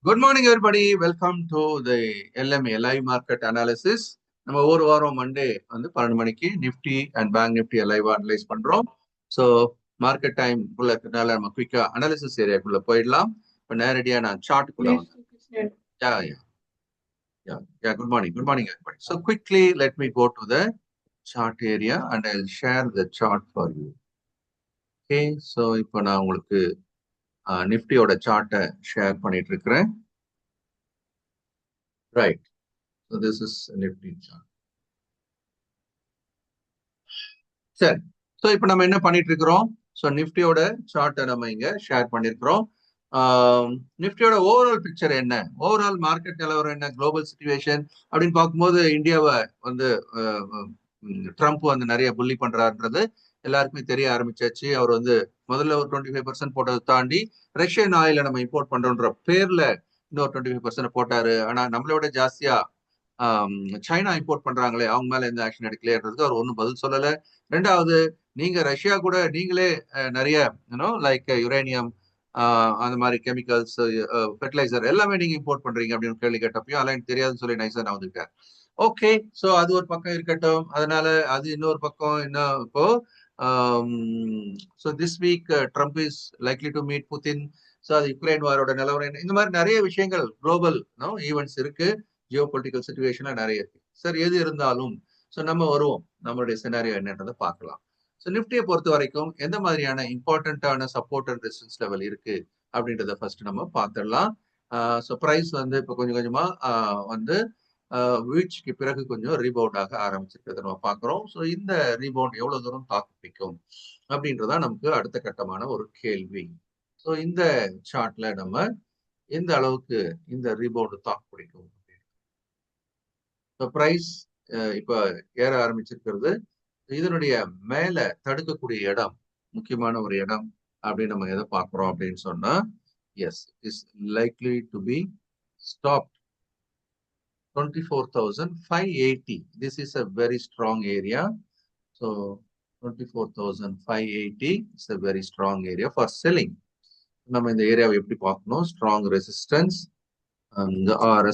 Good morning, everybody. Welcome to the LMA Live Market Analysis. நம்ம ஒரு வாரம் Monday வந்து 12 மணிக்கு நிஃப்டி அண்ட் பேங்க் நிஃப்டி லைவா அனலைஸ் பண்றோம். ஸோ மார்க்கெட் டைம் குள்ள இருக்கிறதுனால நம்ம குயிக்கா அனாலிசிஸ் ஏரியாக்குள்ள போயிடலாம். இப்போ நேரடியா நான் சார்ட்டுக்குள்ள வந்தேன். Good morning, everybody. So quickly, let me go to the chart area and I'll share the chart for you. Okay, so இப்போ நான் உங்களுக்கு நிஃப்டியோட சார்ட்டை ஷேர் பண்ணிட்டு இருக்கிறேன். Right, so this is Nifty chart. சரி, ஸோ இப்போ நம்ம என்ன பண்ணிட்டு இருக்கிறோம்? ஸோ நிஃப்டியோட சார்ட்டை நம்ம இங்க ஷேர் பண்ணிருக்கிறோம். நிஃப்டியோட ஓவரால் பிக்சர் என்ன, ஓவரால் மார்க்கெட் நிலவரம் என்ன, குளோபல் சிச்சுவேஷன் அப்படின்னு பார்க்கும்போது இந்தியாவை வந்து ட்ரம்ப் வந்து நிறைய புள்ளி பண்றாருன்றது எல்லாருக்குமே தெரிய ஆரம்பிச்சாச்சு. அவர் வந்து முதல்ல ஒரு 25% போட்டதை தாண்டி ரஷ்யன் ஆயில நம்ம இம்போர்ட் பண்றோன்ற பேர்ல இன்னொரு 25% போட்டாரு. ஆனா நம்மளோட ஜாஸ்தியா சைனா இம்போர்ட் பண்றாங்களே, அவங்க மேல எந்த ஆக்ஷன் எடுக்கலைன்றதுக்கு அவர் ஒன்றும் பதில் சொல்லல. ரெண்டாவது, நீங்க ரஷ்யா கூட நீங்களே நிறைய லைக் யுரேனியம் அந்த மாதிரி கெமிக்கல்ஸ், ஃபெர்டிலைசர் எல்லாமே நீங்க இம்போர்ட் பண்றீங்க அப்படின்னு கேள்வி கேட்டப்பையும் அதெல்லாம் தெரியாதுன்னு சொல்லி நைஸா நான் வந்துட்டேன். ஓகே, ஸோ அது ஒரு பக்கம் இருக்கட்டும். அதனால அது இன்னொரு பக்கம் என்ன, இப்போ so this week Trump is likely to meet Putin. So அது யுக்ரைன் வாரோட நிலவரம், இந்த மாதிரி நிறைய விஷயங்கள் குளோபல் ஈவெண்ட்ஸ் இருக்கு, ஜியோ பொலிட்டிக்கல் சிச்சுவேஷன்ல நிறைய இருக்கு. சார் எது இருந்தாலும் ஸோ நம்ம வருவோம், நம்மளுடைய சினாரியோ என்னன்றதை பார்க்கலாம். ஸோ நிஃப்டியை பொறுத்த வரைக்கும் எந்த மாதிரியான இம்பார்ட்டன்டான சப்போர்ட் அண்ட் ரெசிஸ்டன்ஸ் லெவல் இருக்கு அப்படின்றத ஃபர்ஸ்ட் நம்ம பார்த்துடலாம். ஸோ ப்ரைஸ் வந்து இப்போ கொஞ்சம் கொஞ்சமா வந்து வீழ்ச்சிக்கு பிறகு கொஞ்சம் ரீபவுண்ட் ஆக ஆரம்பிச்சிருக்கிறத நம்ம பார்க்குறோம். ஸோ இந்த ரீபவுண்ட் எவ்வளவு தூரம் தாக்கு பிடிக்கும் அப்படின்றதா நமக்கு அடுத்த கட்டமான ஒரு கேள்வி. ஸோ இந்த சார்ட்ல நம்ம எந்த அளவுக்கு இந்த ரீபவுண்ட் தாக்கு பிடிக்கும். பிரைஸ் இப்ப ஏற ஆரம்பிச்சிருக்கிறது. இதனுடைய மேல தடுக்கக்கூடிய இடம், முக்கியமான ஒரு இடம் அப்படின்னு நம்ம எதை பார்க்கிறோம் அப்படின்னு சொன்னா, yes, is likely to be stop 24,580. This is a very strong area. So 24,580 is a very strong area for selling. நம்ம இந்த ஏரியாவை எப்படி பார்க்கணும்? ஸ்ட்ராங் ரெசிஸ்டன்ஸ்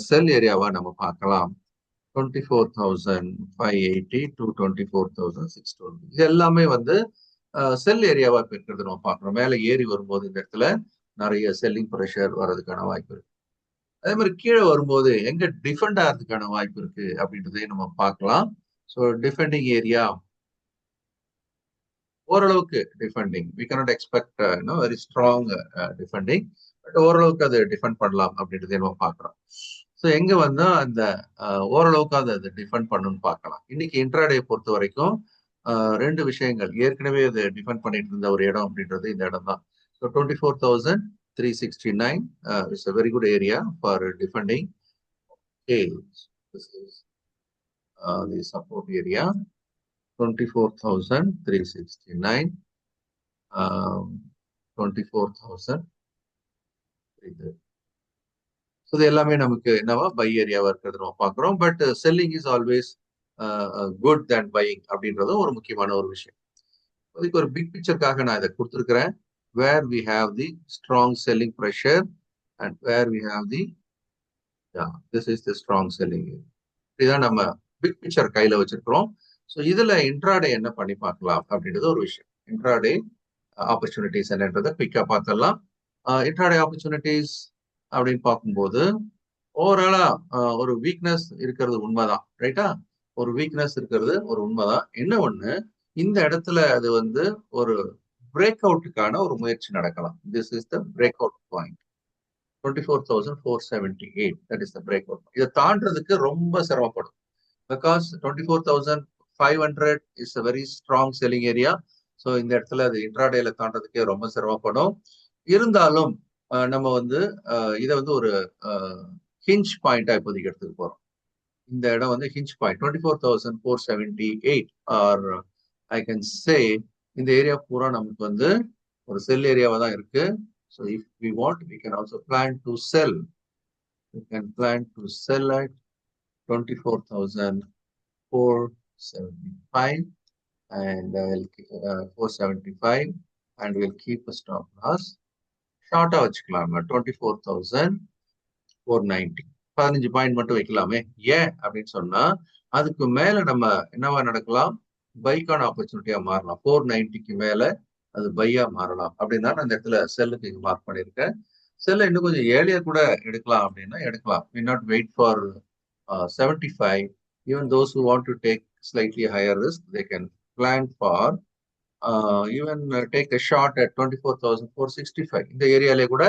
செல் ஏரியாவா நம்ம பார்க்கலாம். 24,580 to 24,620. இது எல்லாமே வந்து செல் ஏரியாவா இருக்கிறது நம்ம பார்க்கிறோம். மேல ஏறி வரும்போது இந்த இடத்துல நிறைய செல்லிங் ப்ரெஷர் வர்றதுக்கான வாய்ப்பு இருக்கு. அதே மாதிரி கீழே வரும்போது எங்க டிஃபெண்ட் ஆகிறதுக்கான வாய்ப்பு இருக்கு அப்படின்றதையும் நம்ம பார்க்கலாம். ஸோ டிஃபெண்டிங் ஏரியா ஓரளவுக்கு defending, we cannot expect very strong defending, but ஓரளவுக்கு அதை டிஃபெண்ட் பண்ணலாம் அப்படின்றதையும் நம்ம பார்க்கிறோம். ஸோ எங்க வந்தா அந்த ஓரளவுக்கு அதை டிஃபெண்ட் பண்ணணும்னு பார்க்கலாம். இன்னைக்கு இன்ட்ராடே பொறுத்த வரைக்கும் ரெண்டு விஷயங்கள், ஏற்கனவே அதை டிஃபெண்ட் பண்ணிட்டு இருந்த ஒரு இடம் அப்படின்றது இந்த இடம் தான். So 24,369 is a very good area for defending. Okay, this is the support area, 24,369, 24,000. So இது எல்லாமே நமக்கு என்னவா பை ஏரியாவா இருக்கிறது நம்ம பார்க்குறோம். But selling is always good than buying அப்படின்றதும் ஒரு முக்கியமான ஒரு விஷயம். அதுக்கு ஒரு பிக் பிக்சருக்காக நான் இதை கொடுத்துருக்கிறேன். Where we have the strong selling pressure and where we have the this is the strong selling. இதுதான் நம்ம பிக் பிக்சர் கையில வச்சிருக்கிறோம். ஸோ இதுல இன்ட்ராடே என்ன பண்ணி பார்க்கலாம் அப்படின்றது ஒரு விஷயம். இன்ட்ராடே ஆப்பர்ச்சுனிட்டிஸ் என்னன்றதை குயிக்கா பார்த்துடலாம். இன்ட்ராடே ஆப்பர்ச்சுனிட்டிஸ் அப்படின்னு பார்க்கும்போது ஓவராலா ஒரு வீக்னஸ் இருக்கிறது உண்மைதான், ரைட்டா? ஒரு வீக்னஸ் இருக்கிறது ஒரு உண்மைதான். என்ன ஒண்ணு, இந்த இடத்துல அது வந்து ஒரு பிரேக் அவுட்டுக்கான ஒரு முயற்சி நடக்கலாம். This is the break out point, 24,478. That is the break out. இதை தாண்டறதுக்கு ரொம்ப சிரமப்படும். Because 24,500 is a very strong selling area. So இந்த இடத்துல அது இன்ட்ராடேல தாண்டதுக்கே ரொம்ப சிரமப்படும். இருந்தாலும் நம்ம வந்து இதை வந்து ஒரு ஹிஞ்ச் பாயிண்டா இப்போதைக்கு எடுத்துக்க போறோம். இந்த இடம் வந்து hinge point 24,478 or I can say இந்த ஏரியா பூரா நமக்கு வந்து ஒரு செல் ஏரியாவா தான் இருக்கு. So if we want we can also plan to sell. We can plan to sell at 24,475 and 475 and we'll keep a stop loss. ஷார்ட்டா வச்சுக்கலாம் 24,000 490 15 பாயிண்ட் மட்டும் வைக்கலாமே. ஏன் அப்படின்னு சொன்னா அதுக்கு மேல நம்ம என்னவா நடக்கலாம், பைக்கான ஆப்பர்ச்சுனிட்டியா மாறலாம். 490க்கு மேல அது பையா மாறலாம் அப்படின்னா அந்த இடத்துல செல்லுக்கு இங்க மார்க் பண்ணியிருக்கேன். செல்ல இன்னும் கொஞ்சம் ஏர்லியா கூட எடுக்கலாம் அப்படின்னா எடுக்கலாம். we not wait for 75. Even those who want to take slightly higher risk, they can plan for even take a shot at 24,465. இந்த ஏரியாலே கூட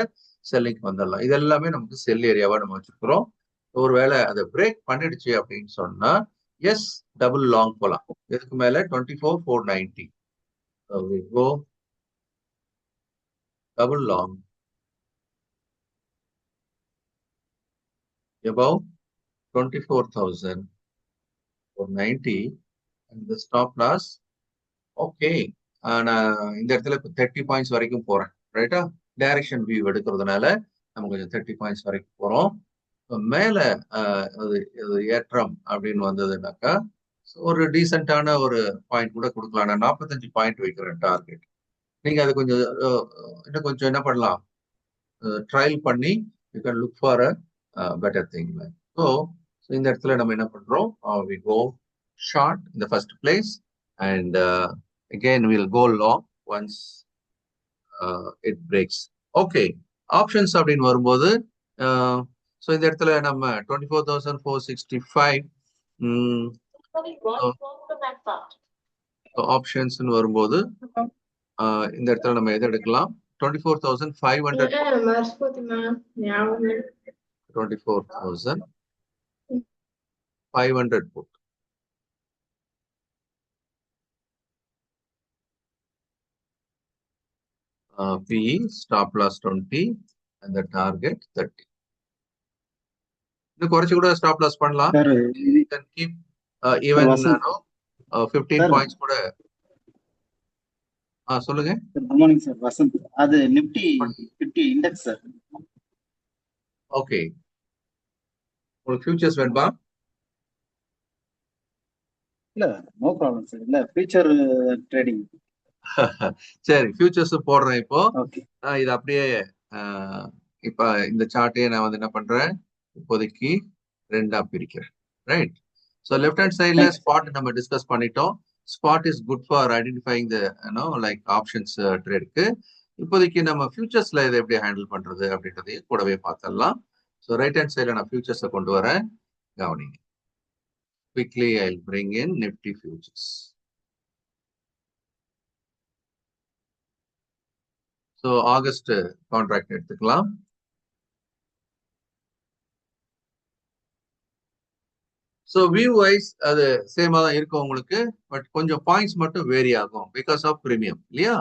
செல்லிங் வந்துடலாம். இது எல்லாமே நமக்கு செல் ஏரியாவா நம்ம வச்சிருக்கிறோம். ஒருவேளை அதை பிரேக் பண்ணிடுச்சு அப்படின்னு சொன்னா எஸ் டபுள் லாங் போலாம். இதுக்கு மேல 24,490. we go double long above 24,490 and the stop loss. Okay, நான் இந்த இடத்துல இப்போ 30 பாயிண்ட்ஸ் வரைக்கும் போறேன். ரைட்டா, டைரக்ஷன் வியூ எடுக்கிறதுனால நம்ம கொஞ்சம் 30 பாயிண்ட்ஸ் வரைக்கும் போறோம். மேல ஏற்றம் அப்படின்னு வந்ததுனாக்கா ஒரு டீசென்டான ஒரு பாயிண்ட் கூட கொடுக்கலாம். நான் 45 பாயிண்ட் வைக்கிறேன் டார்கெட். நீங்க அது கொஞ்சம் இன்னும் கொஞ்சம் என்ன பண்ணலாம், ட்ரையல் பண்ணி you can look for a better thing. So இந்த இடத்துல நம்ம என்ன பண்றோம், we go short in the first place and again we'll go long once it breaks. Okay, options அப்படின்னு வரும்போது ஸோ இந்த இடத்துல நம்ம 24,465 ஆப்ஷன்ஸ் வரும்போது இந்த இடத்துல நம்ம எதை எடுக்கலாம், 24,500 put. PE stop loss 20 and the target 30. இன்னும் குறைச்சு கூட ஸ்டாப் லாஸ் பண்ணலாம். You can keep even 15 points கூட. சொல்லுங்க. Good morning sir, Vasanth. அது நிஃப்டி 50 இண்டெக்ஸ் சார். ஓகே, உங்களுக்கு ஃபியூச்சர்ஸ் வேணுமா? இல்ல, நோ ப்ராப்ளம் சார். இல்ல, ஃபியூச்சர் ட்ரேடிங். சரி, ஃபியூச்சர்ஸ் போடுறேன் இப்போ. ஓகே, இது அப்படியே இப்ப இந்த சார்ட்டையே நான் வந்து என்ன பண்றேன், இப்போதைக்கு ரெண்டா பிரிக்கிறேன். ரைட், ஸோ லெஃப்ட் ஹேண்ட் சைட்ல ஸ்பாட் நம்ம டிஸ்கஸ் பண்ணிட்டோம். Spot is good for identifying the like options ட்ரேடுக்கு. இப்போதைக்கு நம்ம ஃபியூச்சர்ஸ்ல இதை எப்படி ஹேண்டில் பண்றது அப்படின்றதையும் கூடவே பார்த்துடலாம். ஸோ ரைட் ஹேண்ட் சைட்ல நான் ஃபியூச்சர்ஸை கொண்டு வரேன், கவனிங்க. Quickly I'll bring in Nifty futures. So August contract எடுத்துக்கலாம். ஸோ வியூ வைஸ் அது சேமா தான் இருக்கும் உங்களுக்கு, பட் கொஞ்சம் பாயிண்ட்ஸ் மட்டும் வேரி ஆகும் பிகாஸ் ஆஃப் ப்ரீமியம் இல்லையா,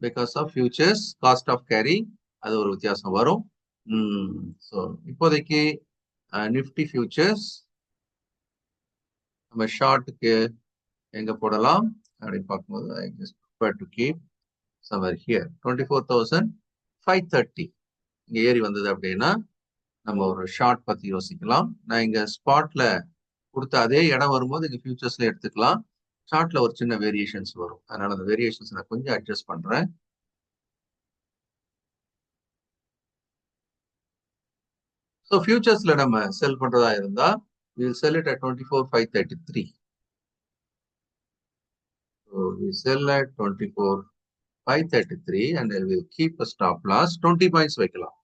because of futures cost of carry அது ஒரு வித்தியாசம் வரும். ஸோ இப்போதைக்கு நிஃப்டி ஃபியூச்சர்ஸ் நம்ம ஷார்ட்டுக்கு எங்க போடலாம் அப்படின்னு பார்க்கும்போது I just prefer to keep somewhere here 24,530 இங்க ஏறி வந்தது அப்படின்னா நம்ம ஒரு ஷார்ட் பத்தி யோசிக்கலாம். நான் இங்க ஸ்பாட்ல கொடுத்த அதே இடம் வரும்போது இங்க ஃபியூச்சர்ஸ்ல எடுத்துக்கலாம். சார்ட்ல ஒரு சின்ன வேரியேஷன்ஸ் வரும், அதனால அந்த வேரியேஷன்ஸ் நான் கொஞ்சம் அட்ஜஸ்ட் பண்றேன். ஸோ ஃபியூச்சர்ஸ்ல நம்ம செல் பண்றதா இருந்தா we'll sell it at 24,533. So we sell at 24,533 and I will keep a stop loss 20 points வைக்கலாம்.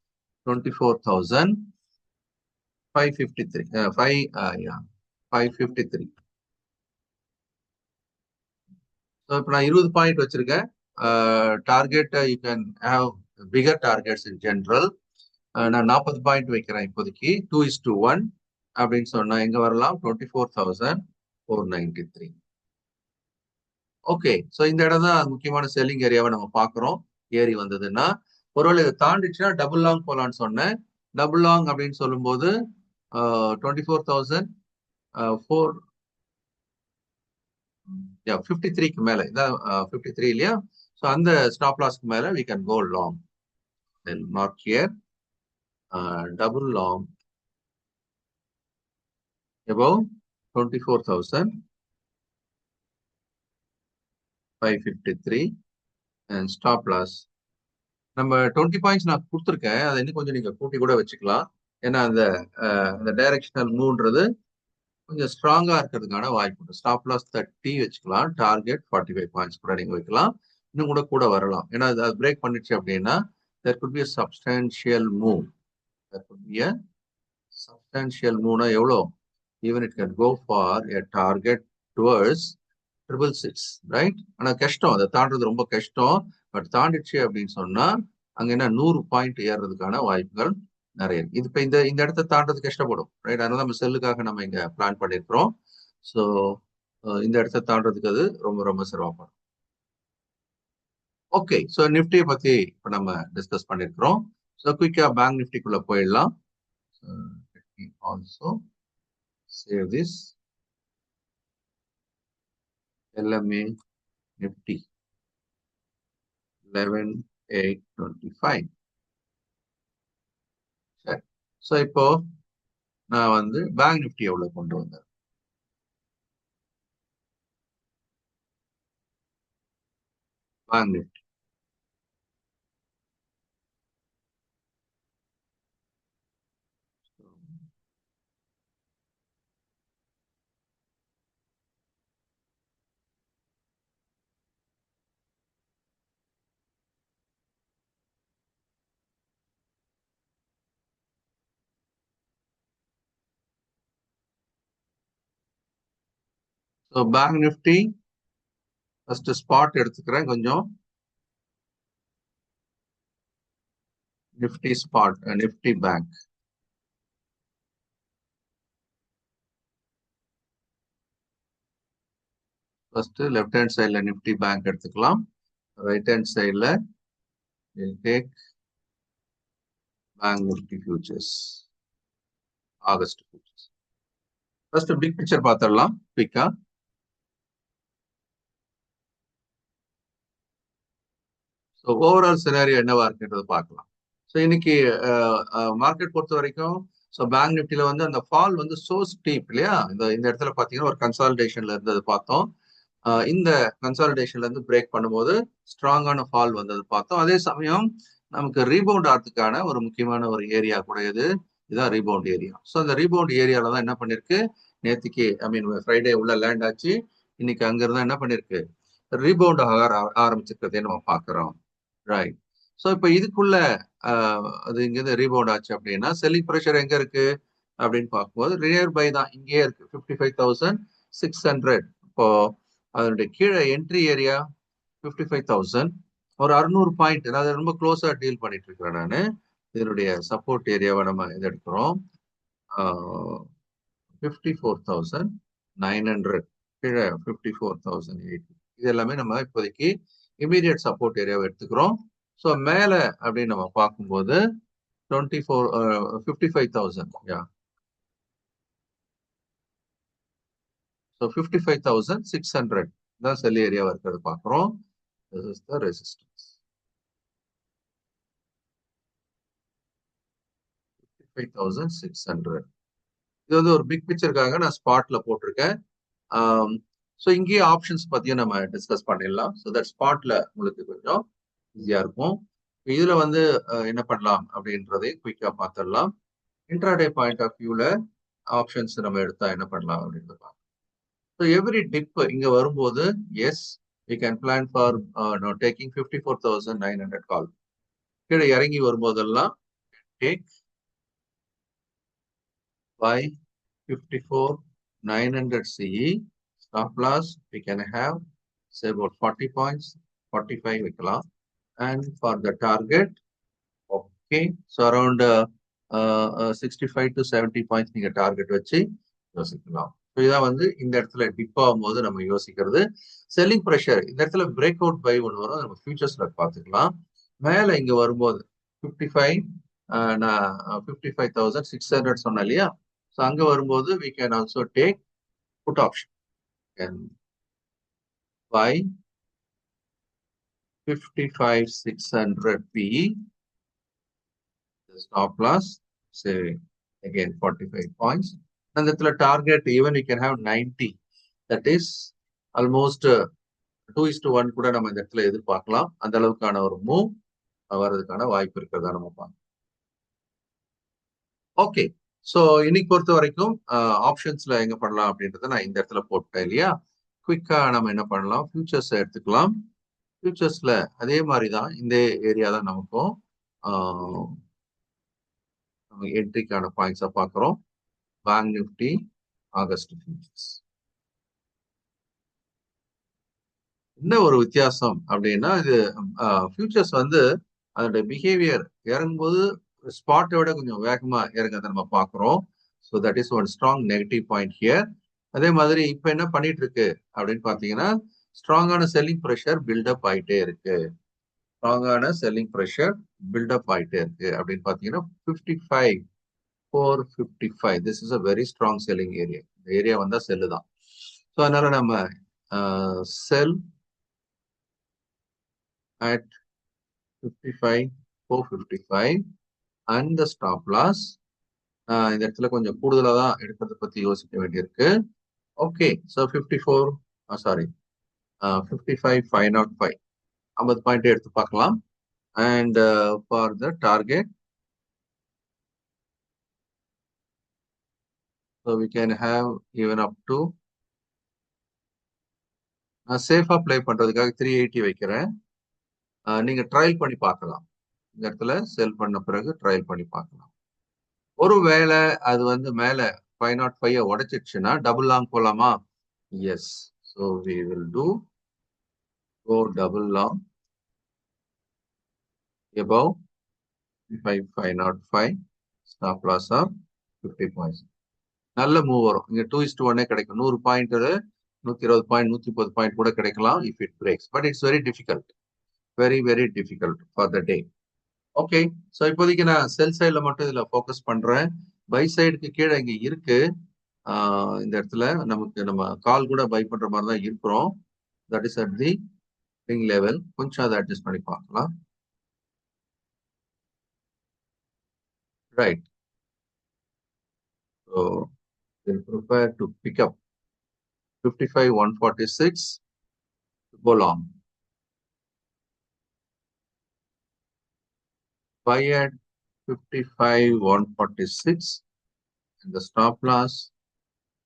24,553 553. ஸோ இப்போ நான் 20 பாயிண்ட் வச்சிருக்கேன். Target you can have bigger targets in general. நான் 40 பாயிண்ட் வைக்கிறேன் இப்போதைக்கு. 2:1 அப்படின்னு சொன்னா எங்க வரலாம், 24,493. ஓகே, ஸோ இந்த இடம் தான் முக்கியமான செல்லிங் ஏரியாவை நம்ம பார்க்குறோம். ஏறி வந்ததுன்னா ஒருவேளை இதை தாண்டிச்சுன்னா டபுள் லாங் போலான்னு சொன்னேன். டபுள் லாங் அப்படின்னு சொல்லும்போது 24,453க்கு மேல இதான் 53 இல்லையா, ஸோ அந்த ஸ்டாப் லாஸ்க்கு மேல we can go long. Then mark here double long above 24,553 and stop loss நம்ம 20 பாயிண்ட்ஸ் நான் கொடுத்துருக்கேன், அதை இன்னும் கொஞ்சம் நீங்க கூட்டி கூட வச்சுக்கலாம். ஏன்னா அந்த டைரக்ஷனல் மூவ்ன்றது கொஞ்சம் ஸ்ட்ராங்கா இருக்கிறதுக்கான வாய்ப்பு உண்டு. ஸ்டாப் லாஸ் 30 வச்சுக்கலாம், டார்கெட் 45 பாயிண்ட்ஸ் கூட நீங்க வைக்கலாம், இன்னும் கூட வரலாம். ஏன்னா அது பிரேக் பண்ணிடுச்சு அப்படின்னா there could be a substantial move. There could be a substantial move. எவ்வளோ? Even it can go for a target towards 666, right? ஆனா கஷ்டம், அதை தாண்டது ரொம்ப கஷ்டம். பட் தாண்டிச்சு அப்படின்னு சொன்னா அங்க என்ன 100 பாயிண்ட் ஏறுறதுக்கான வாய்ப்புகள் நிறைய இருக்கு. இது இப்ப இந்த இடத்த தாண்டது கஷ்டப்படும், ரைட்? அதனால நம்ம செல்லுக்காக நம்ம இங்க பிளான் பண்ணிருக்கிறோம். ஸோ இந்த இடத்த தாண்டதுக்கு அது ரொம்ப ரொம்ப சிரமப்படும். ஓகே, ஸோ நிஃப்டியை பத்தி இப்ப நம்ம டிஸ்கஸ் பண்ணிருக்கிறோம். ஸோ குயிக்கா பேங்க் நிஃப்டிக்குள்ள போயிடலாம். Also save this LMA Nifty 11,825. சரி, ஸோ இப்போ நான் வந்து பேங்க் நிஃப்டி எவ்வளவு கொண்டு வந்தேன். Bank Nifty so bank Nifty first spot எடுத்துக்கிறேன். கொஞ்சம் Nifty spot, Nifty bank. First left hand சைட்ல நிஃப்டி பேங்க் எடுத்துக்கலாம். ரைட் ஹேண்ட் சைட்ல take bank Nifty futures, August futures. First big picture பார்த்துடலாம் குயிக்கா. ஸோ ஓவரால் சினாரியோ என்னவா இருக்குன்றது பார்க்கலாம். ஸோ இன்னைக்கு மார்க்கெட் பொறுத்த வரைக்கும் ஸோ பேங்க் நிஃப்டியில வந்து அந்த ஃபால் வந்து சோ ஸ்டீப் இல்லையா? இந்த இடத்துல பார்த்தீங்கன்னா ஒரு கன்சாலிடேஷன்ல இருந்தது பார்த்தோம். இந்த கன்சாலிடேஷன்ல இருந்து பிரேக் பண்ணும்போது ஸ்ட்ராங்கான ஃபால் வந்தது பார்த்தோம். அதே சமயம் நமக்கு ரீபவுண்ட் ஆகிறதுக்கான ஒரு முக்கியமான ஒரு ஏரியா கூட இதுதான் ரீபவுண்ட் ஏரியா. ஸோ அந்த ரீபவுண்ட் ஏரியால தான் என்ன பண்ணிருக்கு நேற்றுக்கு, ஃப்ரைடே உள்ள லேண்ட் ஆச்சு. இன்னைக்கு அங்கிருந்தா என்ன பண்ணிருக்கு, ரீபவுண்ட் ஆரம்பிச்சிருக்கிறதே நம்ம பார்க்கிறோம், ரைட்? ஸோ இப்போ இதுக்குள்ள அது இங்கிருந்து ரீபவுண்ட் ஆச்சு அப்படின்னா செல்லிங் ப்ரெஷர் எங்க இருக்கு அப்படின்னு பார்க்கும்போது நியர் பை தான், இங்கேயே இருக்கு 55,600. இப்போ அதனுடைய கீழே என்ட்ரி ஏரியா 55,000, ஒரு 600 பாயிண்ட். அதாவது ரொம்ப க்ளோஸா டீல் பண்ணிட்டு இருக்கிறேன் நான். இதனுடைய சப்போர்ட் ஏரியாவை நம்ம இது எடுக்கிறோம் 54,900, கீழே 54,080. இது எல்லாமே நம்ம இப்போதைக்கு இமீடியட் சப்போர்ட் ஏரியாவை எடுத்துக்கிறோம். ஸோ மேல அப்படின்னு நம்ம பார்க்கும்போது 55,000, யா. ஸோ 55,600 தான் செல் ஏரியாவா இருக்கிறது பார்க்குறோம். This is the resistance. 55,600. இது வந்து ஒரு பிக் பிக்சருக்காக நான் ஸ்பாட்ல போட்டிருக்கேன். ஸோ இங்கேயே ஆப்ஷன்ஸ் பத்தியும் நம்ம டிஸ்கஸ் பண்ணிடலாம். ஸோ தட் ஸ்பாட்ல உங்களுக்கு கொஞ்சம் ஈஸியா இருக்கும். இதுல வந்து என்ன பண்ணலாம் அப்படின்றதை குயிக்கா பார்த்துடலாம். இன்ட்ராடே பாயிண்ட் ஆஃப் வியூல ஆப்ஷன்ஸ் நம்ம எடுத்தா என்ன பண்ணலாம் அப்படின்றத பார்க்கலாம். ஸோ எவ்ரி டிப் இங்க வரும்போது yes we can plan for taking 54,900 call. கீழே இறங்கி வரும்போதெல்லாம் take by 54,900 CE. Stop loss we can have say about 40 points, 45 வைக்கலாம். And for the target, okay, so around 65 to 70 points நீங்க டார்கெட் வச்சு யோசிக்கலாம். இதான் வந்து இந்த இடத்துல டிப் ஆகும்போது நம்ம யோசிக்கிறது. செல்லிங் ப்ரெஷர் இந்த இடத்துல பிரேக் அவுட் பை ஒன்று வரும், நம்ம ஃபியூச்சர்ஸ்ல பார்த்துக்கலாம். மேல இங்க வரும்போது 55,600 சொன்னேன் இல்லையா? ஸோ அங்க வரும்போது we can also take put option and buy 55,600 PE. The stop loss say again 45 points. And the target even we can have 90. That is almost 2:1 கூட நம்ம இந்த இடத்துல எதிர்பார்க்கலாம். அந்த அளவுக்கான ஒரு மூவ் வர்றதுக்கான வாய்ப்பு இருக்கிறதா நம்ம பார்க்கலாம். ஓகே. ஸோ இன்னைக்கு பொறுத்த வரைக்கும் ஆப்ஷன்ஸ்ல எங்க பண்ணலாம் அப்படின்றத நான் இந்த இடத்துல போட்டேன் இல்லையா? குயிக்கா நம்ம என்ன பண்ணலாம், ஃபியூச்சர்ஸ் எடுத்துக்கலாம். ஃபியூச்சர்ஸ்ல அதே மாதிரி தான் இந்த ஏரியா தான் நமக்கும் நம்ம என்ட்ரிக்கான பாயிண்ட்ஸா பார்க்குறோம். Bank Nifty August futures. என்ன ஒரு வித்தியாசம் அப்படின்னா, இது ஃபியூச்சர்ஸ் வந்து அதோட பிஹேவியர் இறங்கும்போது ஸ்பாட்டை விட கொஞ்சம் வேகமா இறங்குறத நம்ம பார்க்குறோம். So that is one strong negative point here. அதே மாதிரி இப்போ என்ன பண்ணிட்டு இருக்கு அப்படின்னு பார்த்தீங்கன்னா, ஸ்ட்ராங்கான செல்லிங் ப்ரெஷர் பில்டப் ஆயிட்டே இருக்கு. ஸ்ட்ராங்கான செல்லிங் ப்ரெஷர் பில்டப் ஆயிட்டே இருக்கு அப்படின்னு பார்த்தீங்கன்னா 55 455. This is a very strong selling area. இந்த ஏரியா வந்தா செல்லு தான். ஸோ அதனால நம்ம செல் at 55 455 and the stop loss. இந்த இடத்துல கொஞ்சம் கூடுதலா தான் எடுக்கிறத பத்தி யோசிக்க வேண்டியிருக்கு. ஓகே, ஸோ 54 சாரி 55 505 50 பாயிண்ட் எடுத்து பார்க்கலாம். And for the target so we can have even up to, நான் சேஃபா ப்ளே பண்றதுக்காக 380 வைக்கிறேன். நீங்க ட்ரையல் பண்ணி பார்க்கலாம். இந்த இடத்துல செல் பண்ண பிறகு ட்ரையல் பண்ணி பார்க்கலாம். ஒருவேளை அது வந்து மேல 505 உடைச்சிடுச்சுன்னா டபுள் லாங் போலாமா? Yes. So we will do go double long above 505 stop loss of 50 points. நல்ல மூவ் வரும். இங்க 2:1 கிடைக்கும். 100 பாயிண்ட் 120 பாயிண்ட் 130 பாயிண்ட் கூட கிடைக்கலாம் if it breaks, but it's very difficult, very difficult for the day. Okay, so இப்போதைக்கு நான் செல் சைட்ல மட்டும் இதுல ஃபோக்கஸ் பண்றேன். பை சைடுக்கு கீழே இங்க இருக்கு. இந்த இடத்துல நமக்கு நம்ம கால் கூட பை பண்ற மாதிரி தான் இருக்கிறோம். That is at the ring level. கொஞ்சம் அதை அட்ஜஸ்ட் பண்ணி பார்க்கலாம். Right. So we'll prepare to pick up 55 146 to go long. Buy at 55 146 and the stop loss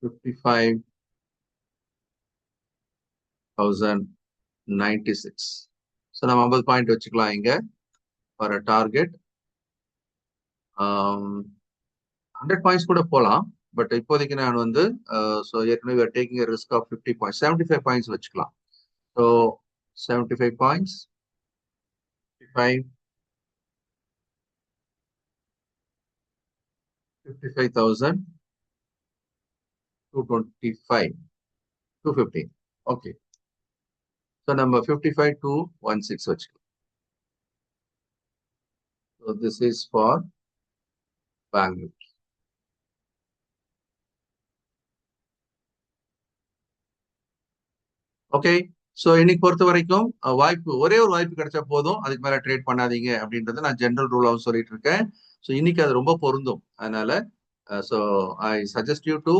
55,096. So நம்ம 50 பாயிண்ட் வச்சுக்கலாம் இங்க for a target. 100 பாயிண்ட்ஸ் கூட போலாம். பட் இப்போதைக்கு நான் வந்து ஸோ ஏற்கனவே taking risk of 50 points 75 points வச்சுக்கலாம். So 75 points 55,225 250. ஓகே, ஸோ நம்ம 55 to 16 வச்சுக்கலாம். So this is for bank Nifty. Okay, so இன்னைக்கு பொறுத்த வரைக்கும் வாய்ப்பு ஒரே ஒரு வாய்ப்பு கிடைச்சா போதும், அதுக்கு மேல ட்ரேட் பண்ணாதீங்க அப்படின்றத நான் ஜென்ரல் ரூலாவும் சொல்லிட்டு இருக்கேன். ஸோ இன்னைக்கு அது ரொம்ப பொருந்தும். அதனால so I suggest you to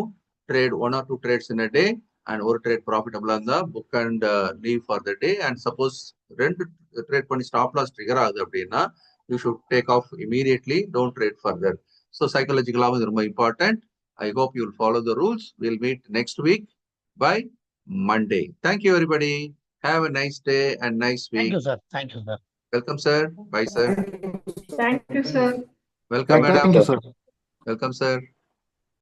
trade 1 or 2 trades in a day and ஒரு ட்ரேட் ப்ராஃபிட்டபிளா இருந்தா book and leave for the day. And suppose 2 trade பண்ணி ஸ்டாப் லாஸ் ட்ரிகர் ஆகுது அப்படின்னா you should take off immediately, don't trade further. So சைக்காலஜிக்கலாகவும் இது ரொம்ப important. I hope you will follow the rules. Will meet next week by Monday. Thank you, everybody. Have a nice day and nice week. Thank you, sir. Thank you, sir. Welcome, sir. Bye, sir. Thank you, sir. Welcome, madam. Thank you, sir. Welcome, sir.